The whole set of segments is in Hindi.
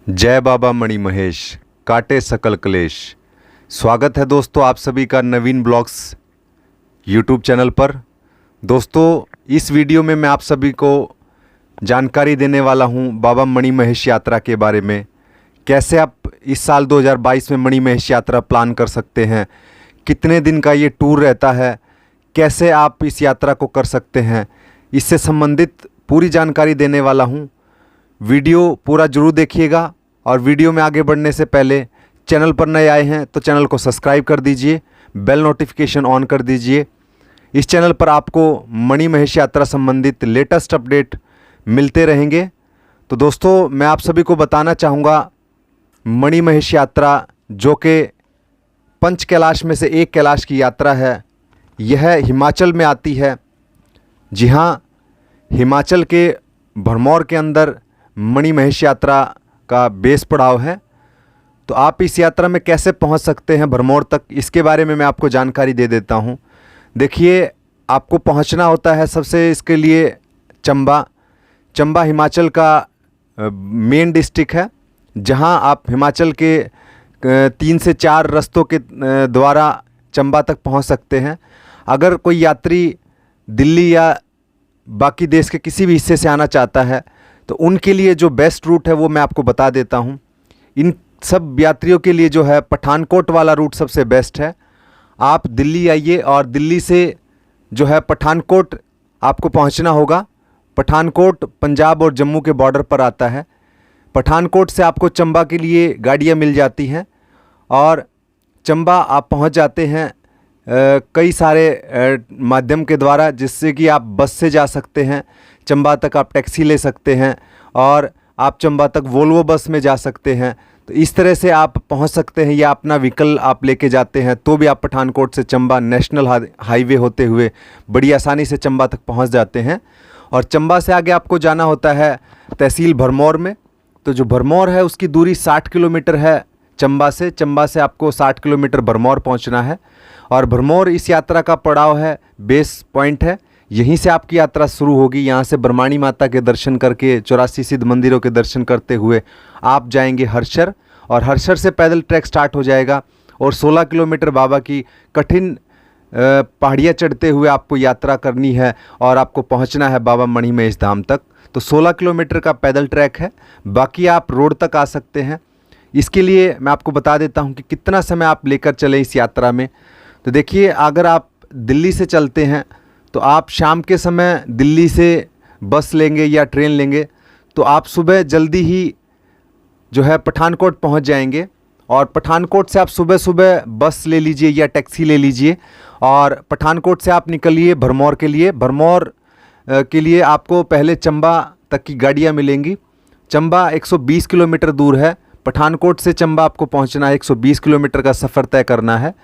जय बाबा मणि महेश, काटे सकल क्लेश। स्वागत है दोस्तों आप सभी का नवीन ब्लॉग्स यूट्यूब चैनल पर। दोस्तों इस वीडियो में मैं आप सभी को जानकारी देने वाला हूं बाबा मणि महेश यात्रा के बारे में। कैसे आप इस साल 2022 में मणि महेश यात्रा प्लान कर सकते हैं, कितने दिन का ये टूर रहता है, कैसे आप इस यात्रा को कर सकते हैं, इससे संबंधित पूरी जानकारी देने वाला हूं। वीडियो पूरा जरूर देखिएगा और वीडियो में आगे बढ़ने से पहले चैनल पर नए आए हैं तो चैनल को सब्सक्राइब कर दीजिए, बेल नोटिफिकेशन ऑन कर दीजिए। इस चैनल पर आपको मणि महेश यात्रा संबंधित लेटेस्ट अपडेट मिलते रहेंगे। तो दोस्तों मैं आप सभी को बताना चाहूँगा मणि महेश यात्रा जो कि पंच कैलाश में से एक कैलाश की यात्रा है, यह हिमाचल में आती है। जी हाँ, हिमाचल के भरमौर के अंदर मणि महेश यात्रा का बेस पड़ाव है। तो आप इस यात्रा में कैसे पहुंच सकते हैं भरमौर तक, इसके बारे में मैं आपको जानकारी दे देता हूं। देखिए, आपको पहुंचना होता है सबसे इसके लिए चंबा। चंबा हिमाचल का मेन डिस्ट्रिक्ट है, जहां आप हिमाचल के 3 से 4 रास्तों के द्वारा चंबा तक पहुंच सकते हैं। अगर कोई यात्री दिल्ली या बाकी देश के किसी भी हिस्से से आना चाहता है तो उनके लिए जो बेस्ट रूट है वो मैं आपको बता देता हूँ। इन सब यात्रियों के लिए जो है पठानकोट वाला रूट सबसे बेस्ट है। आप दिल्ली आइए और दिल्ली से जो है पठानकोट आपको पहुँचना होगा। पठानकोट पंजाब और जम्मू के बॉर्डर पर आता है। पठानकोट से आपको चंबा के लिए गाड़ियाँ मिल जाती हैं और चंबा आप पहुँच जाते हैं कई सारे माध्यम के द्वारा, जिससे कि आप बस से जा सकते हैं चंबा तक, आप टैक्सी ले सकते हैं और आप चंबा तक वोल्वो बस में जा सकते हैं। तो इस तरह से आप पहुंच सकते हैं, या अपना व्हीकल आप लेके जाते हैं तो भी आप पठानकोट से चंबा नेशनल हाईवे होते हुए बड़ी आसानी से चंबा तक पहुंच जाते हैं। और चंबा से आगे आपको जाना होता है तहसील भरमौर में। तो जो भरमौर है उसकी दूरी 60 किलोमीटर है चंबा से। चंबा से आपको 60 किलोमीटर भरमौर पहुंचना है और भरमौर इस यात्रा का पड़ाव है, बेस पॉइंट है। यहीं से आपकी यात्रा शुरू होगी। यहाँ से ब्रह्माणी माता के दर्शन करके 84 सिद्ध मंदिरों के दर्शन करते हुए आप जाएंगे हरसर, और हरसर से पैदल ट्रैक स्टार्ट हो जाएगा और 16 किलोमीटर बाबा की कठिन पहाड़ियाँ चढ़ते हुए आपको यात्रा करनी है और आपको पहुँचना है बाबा मणि महेश धाम तक। तो 16 किलोमीटर का पैदल ट्रैक है, बाकी आप रोड तक आ सकते हैं। इसके लिए मैं आपको बता देता हूँ कि कितना समय आप लेकर चलें इस यात्रा में। तो देखिए, अगर आप दिल्ली से चलते हैं तो आप शाम के समय दिल्ली से बस लेंगे या ट्रेन लेंगे तो आप सुबह जल्दी ही जो है पठानकोट पहुंच जाएंगे। और पठानकोट से आप सुबह सुबह बस ले लीजिए या टैक्सी ले लीजिए और पठानकोट से आप निकलिए भरमौर के लिए। भरमौर के लिए आपको पहले चंबा तक की गाड़ियाँ मिलेंगी। चंबा 120 किलोमीटर दूर है। पठानकोट से चंबा आपको पहुंचना है, 120 किलोमीटर का सफ़र तय करना है।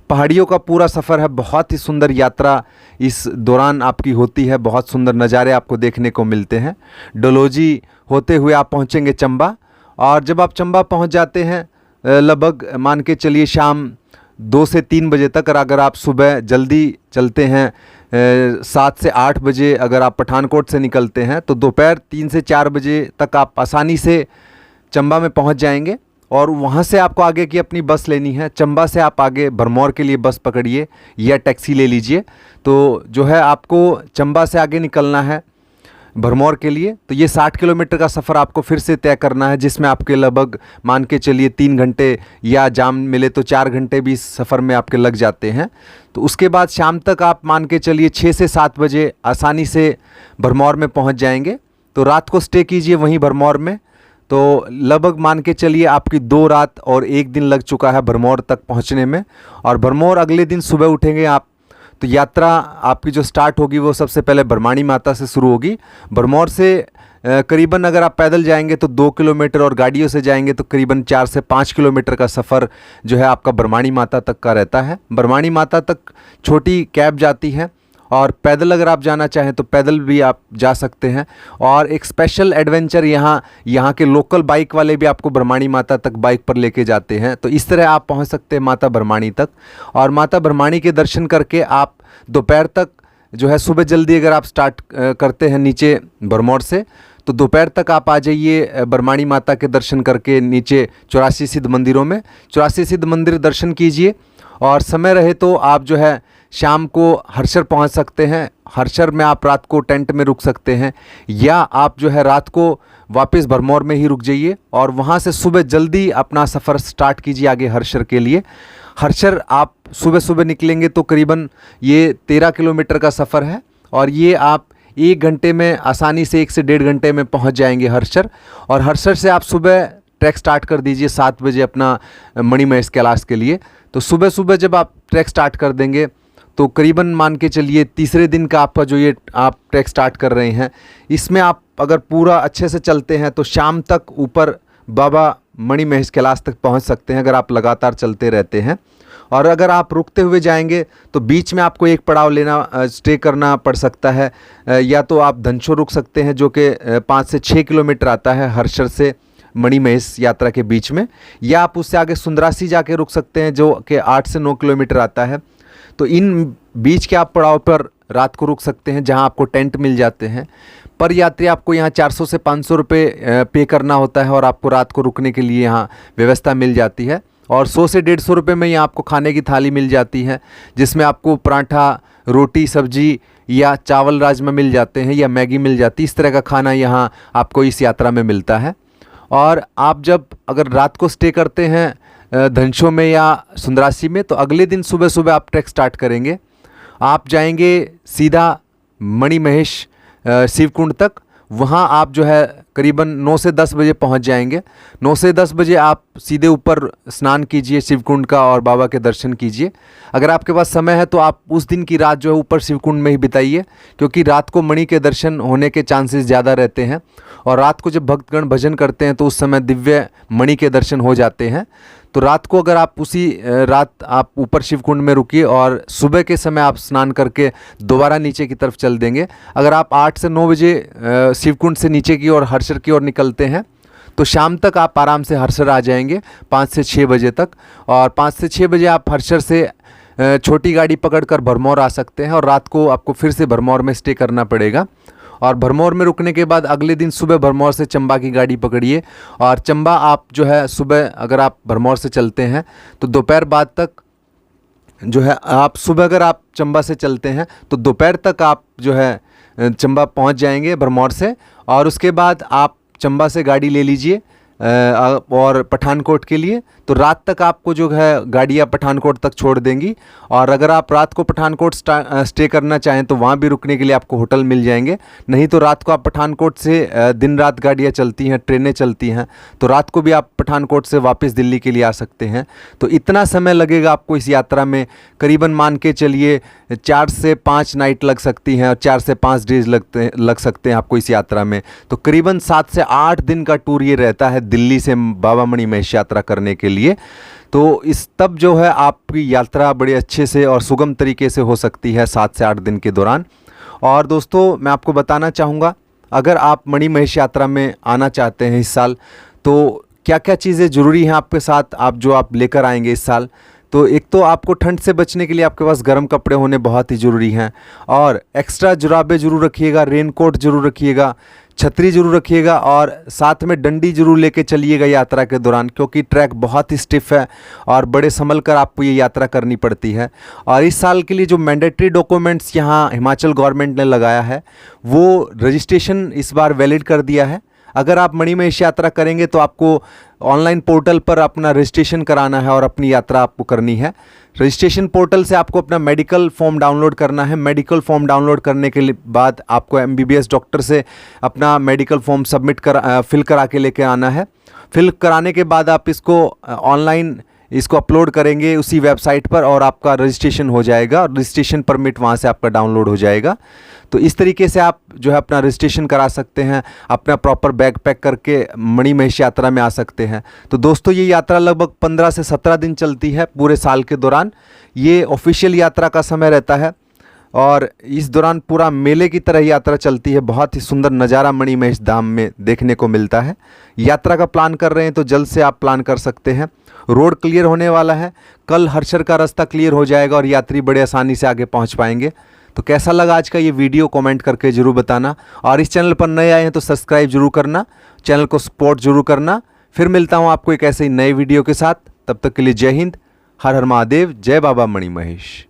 पहाड़ियों का पूरा सफ़र है, बहुत ही सुंदर यात्रा इस दौरान आपकी होती है। बहुत सुंदर नज़ारे आपको देखने को मिलते हैं। डलोजी होते हुए आप पहुंचेंगे चंबा, और जब आप चंबा पहुंच जाते हैं लगभग मान के चलिए शाम 2 से 3 बजे तक। और अगर आप सुबह जल्दी चलते हैं 7 से 8 बजे अगर आप पठानकोट से निकलते हैं तो दोपहर 3 से 4 बजे तक आप आसानी से चंबा में पहुंच जाएंगे। और वहां से आपको आगे की अपनी बस लेनी है। चंबा से आप आगे भरमौर के लिए बस पकड़िए या टैक्सी ले लीजिए। तो जो है आपको चंबा से आगे निकलना है भरमौर के लिए। तो ये 60 किलोमीटर का सफ़र आपको फिर से तय करना है, जिसमें आपके लगभग मान के चलिए 3 घंटे या जाम मिले तो 4 घंटे भी इस सफ़र में आपके लग जाते हैं। तो उसके बाद शाम तक आप मान के चलिए 6 से 7 बजे आसानी से भरमौर में पहुंच जाएंगे। तो रात को स्टे कीजिए वहीं भरमौर में। तो लगभग मान के चलिए आपकी 2 रात और 1 दिन लग चुका है भरमौर तक पहुंचने में। और भरमौर अगले दिन सुबह उठेंगे आप, तो यात्रा आपकी जो स्टार्ट होगी वो सबसे पहले ब्रह्माणी माता से शुरू होगी। भरमौर से करीबन अगर आप पैदल जाएंगे तो 2 किलोमीटर और गाड़ियों से जाएंगे तो करीबन 4 से 5 किलोमीटर का सफ़र जो है आपका ब्रह्माणी माता तक का रहता है। ब्रह्माणी माता तक छोटी कैब जाती है और पैदल अगर आप जाना चाहें तो पैदल भी आप जा सकते हैं। और एक स्पेशल एडवेंचर यहाँ के लोकल बाइक वाले भी आपको ब्रह्माणी माता तक बाइक पर लेके जाते हैं। तो इस तरह आप पहुँच सकते हैं माता ब्रह्माणी तक। और माता ब्रह्माणी के दर्शन करके आप दोपहर तक जो है सुबह जल्दी अगर आप स्टार्ट करते हैं नीचे भरमौर से तो दोपहर तक आप आ जाइए बरमाणी माता के दर्शन करके नीचे 84 सिद्ध मंदिरों में 84 सिद्ध मंदिर दर्शन कीजिए। और समय रहे तो आप जो है शाम को हर्षर पहुंच सकते हैं। हर्षर में आप रात को टेंट में रुक सकते हैं, या आप जो है रात को वापस भरमौर में ही रुक जाइए और वहां से सुबह जल्दी अपना सफ़र स्टार्ट कीजिए आगे हर्षर के लिए। हर्षर आप सुबह सुबह निकलेंगे तो करीबन ये 13 किलोमीटर का सफ़र है और ये आप 1 घंटे में आसानी से 1 से 1.5 घंटे में पहुंच जाएंगे हर्षर। और हर्षर से आप सुबह ट्रैक स्टार्ट कर दीजिए 7 बजे अपना मणि महेश कैलाश के लिए। तो सुबह सुबह जब आप ट्रैक स्टार्ट कर देंगे तो करीबन मान के चलिए तीसरे दिन का आपका जो ये आप ट्रैक स्टार्ट कर रहे हैं, इसमें आप अगर पूरा अच्छे से चलते हैं तो शाम तक ऊपर बाबा मणि महेश कैलाश तक पहुंच सकते हैं अगर आप लगातार चलते रहते हैं। और अगर आप रुकते हुए जाएंगे तो बीच में आपको एक पड़ाव लेना स्टे करना पड़ सकता है, या तो आप धनशो रुक सकते हैं जो कि 5 से 6 किलोमीटर आता है हर्षर से मणि महेश यात्रा के बीच में, या आप उससे आगे सुंदरासी जाके रुक सकते हैं जो कि 8 से 9 किलोमीटर आता है। तो इन बीच के आप पड़ाव पर रात को रुक सकते हैं जहां आपको टेंट मिल जाते हैं। पर यात्री आपको यहाँ 400 से 500 रुपये पे करना होता है और आपको रात को रुकने के लिए यहाँ व्यवस्था मिल जाती है। और 100 से 150 रुपये में यहाँ आपको खाने की थाली मिल जाती है, जिसमें आपको पराठा, रोटी, सब्जी या चावल राजमा मिल जाते हैं या मैगी मिल जाती है। इस तरह का खाना यहाँ आपको इस यात्रा में मिलता है। और आप जब अगर रात को स्टे करते हैं धनशो में या सुंदरासी में, तो अगले दिन सुबह सुबह आप ट्रैक स्टार्ट करेंगे। आप जाएंगे सीधा मणि महेश शिवकुंड तक। वहाँ आप जो है करीबन 9 से 10 बजे पहुँच जाएंगे। 9 से 10 बजे आप सीधे ऊपर स्नान कीजिए शिवकुंड का और बाबा के दर्शन कीजिए। अगर आपके पास समय है तो आप उस दिन की रात जो है ऊपर शिवकुंड में ही बिताइए, क्योंकि रात को मणि के दर्शन होने के चांसेस ज़्यादा रहते हैं। और रात को जब भक्तगण भजन करते हैं तो उस समय दिव्य मणि के दर्शन हो जाते हैं। तो रात को अगर आप उसी रात आप ऊपर शिवकुंड में रुकिए और सुबह के समय आप स्नान करके दोबारा नीचे की तरफ चल देंगे। अगर आप 8 से 9 बजे शिवकुंड से नीचे की ओर हर्षर की ओर निकलते हैं तो शाम तक आप आराम से हर्षर आ जाएंगे 5 से 6 बजे तक। और 5 से 6 बजे आप हर्षर से छोटी गाड़ी पकड़कर भरमौर आ सकते हैं और रात को आपको फिर से भरमौर में स्टे करना पड़ेगा। और भरमौर में रुकने के बाद अगले दिन सुबह भरमौर से चंबा की गाड़ी पकड़िए। और चंबा आप जो है सुबह अगर आप भरमौर से चलते हैं तो दोपहर बाद तक जो है आप सुबह अगर आप चंबा से चलते हैं तो दोपहर तक आप जो है चंबा पहुंच जाएंगे भरमौर से। और उसके बाद आप चंबा से गाड़ी ले लीजिए और पठानकोट के लिए। तो रात तक आपको जो है गाड़ियाँ पठानकोट तक छोड़ देंगी। और अगर आप रात को पठानकोट स्टे करना चाहें तो वहाँ भी रुकने के लिए आपको होटल मिल जाएंगे। नहीं तो रात को आप पठानकोट से दिन रात गाड़ियाँ चलती हैं, ट्रेनें चलती हैं, तो रात को भी आप पठानकोट से वापस दिल्ली के लिए आ सकते हैं। तो इतना समय लगेगा आपको इस यात्रा में, करीबन मान के चलिए 4 से 5 नाइट लग सकती हैं और 4 से 5 डेज लग सकते हैं आपको इस यात्रा में। तो करीबन 7 से 8 दिन का टूर ये रहता है दिल्ली से बाबा मणि महेश यात्रा करने के लिए। तो इस तब जो है आपकी यात्रा बड़े अच्छे से और सुगम तरीके से हो सकती है 7 से 8 दिन के दौरान। और दोस्तों मैं आपको बताना चाहूँगा, अगर आप मणि महेश यात्रा में आना चाहते हैं इस साल तो क्या क्या चीज़ें ज़रूरी हैं आपके साथ आप लेकर आएंगे इस साल। तो एक तो आपको ठंड से बचने के लिए आपके पास गर्म कपड़े होने बहुत ही ज़रूरी हैं। और एक्स्ट्रा जुराबें ज़रूर रखिएगा, रेनकोट ज़रूर रखिएगा, छतरी ज़रूर रखिएगा और साथ में डंडी ज़रूर लेके चलिएगा यात्रा के दौरान, क्योंकि ट्रैक बहुत ही स्टिफ है और बड़े संभल कर आपको ये यात्रा करनी पड़ती है। और इस साल के लिए जो मैंडेटरी डॉक्यूमेंट्स यहाँ हिमाचल गवर्नमेंट ने लगाया है वो रजिस्ट्रेशन इस बार वैलिड कर दिया है। अगर आप मणि महेश यात्रा करेंगे तो आपको ऑनलाइन पोर्टल पर अपना रजिस्ट्रेशन कराना है और अपनी यात्रा आपको करनी है। रजिस्ट्रेशन पोर्टल से आपको अपना मेडिकल फॉर्म डाउनलोड करना है। मेडिकल फॉर्म डाउनलोड करने के बाद आपको MBBS डॉक्टर से अपना मेडिकल फॉर्म फिल करा के लेके आना है। फिल कराने के बाद आप इसको ऑनलाइन अपलोड करेंगे उसी वेबसाइट पर और आपका रजिस्ट्रेशन हो जाएगा और रजिस्ट्रेशन परमिट वहाँ से आपका डाउनलोड हो जाएगा। तो इस तरीके से आप जो है अपना रजिस्ट्रेशन करा सकते हैं, अपना प्रॉपर बैग पैक करके मणि महेश यात्रा में आ सकते हैं। तो दोस्तों ये यात्रा लगभग 15 से 17 दिन चलती है पूरे साल के दौरान। ये ऑफिशियल यात्रा का समय रहता है और इस दौरान पूरा मेले की तरह यात्रा चलती है। बहुत ही सुंदर नज़ारा मणि महेश धाम में देखने को मिलता है। यात्रा का प्लान कर रहे हैं तो जल्द से आप प्लान कर सकते हैं। रोड क्लियर होने वाला है, कल हर्षर का रास्ता क्लियर हो जाएगा और यात्री बड़े आसानी से आगे पहुंच पाएंगे। तो कैसा लगा आज का ये वीडियो कमेंट करके ज़रूर बताना, और इस चैनल पर नए आए हैं तो सब्सक्राइब जरूर करना, चैनल को सपोर्ट जरूर करना। फिर मिलता हूँ आपको एक ऐसे ही नए वीडियो के साथ, तब तक के लिए जय हिंद, हर हर महादेव, जय बाबा मणि महेश।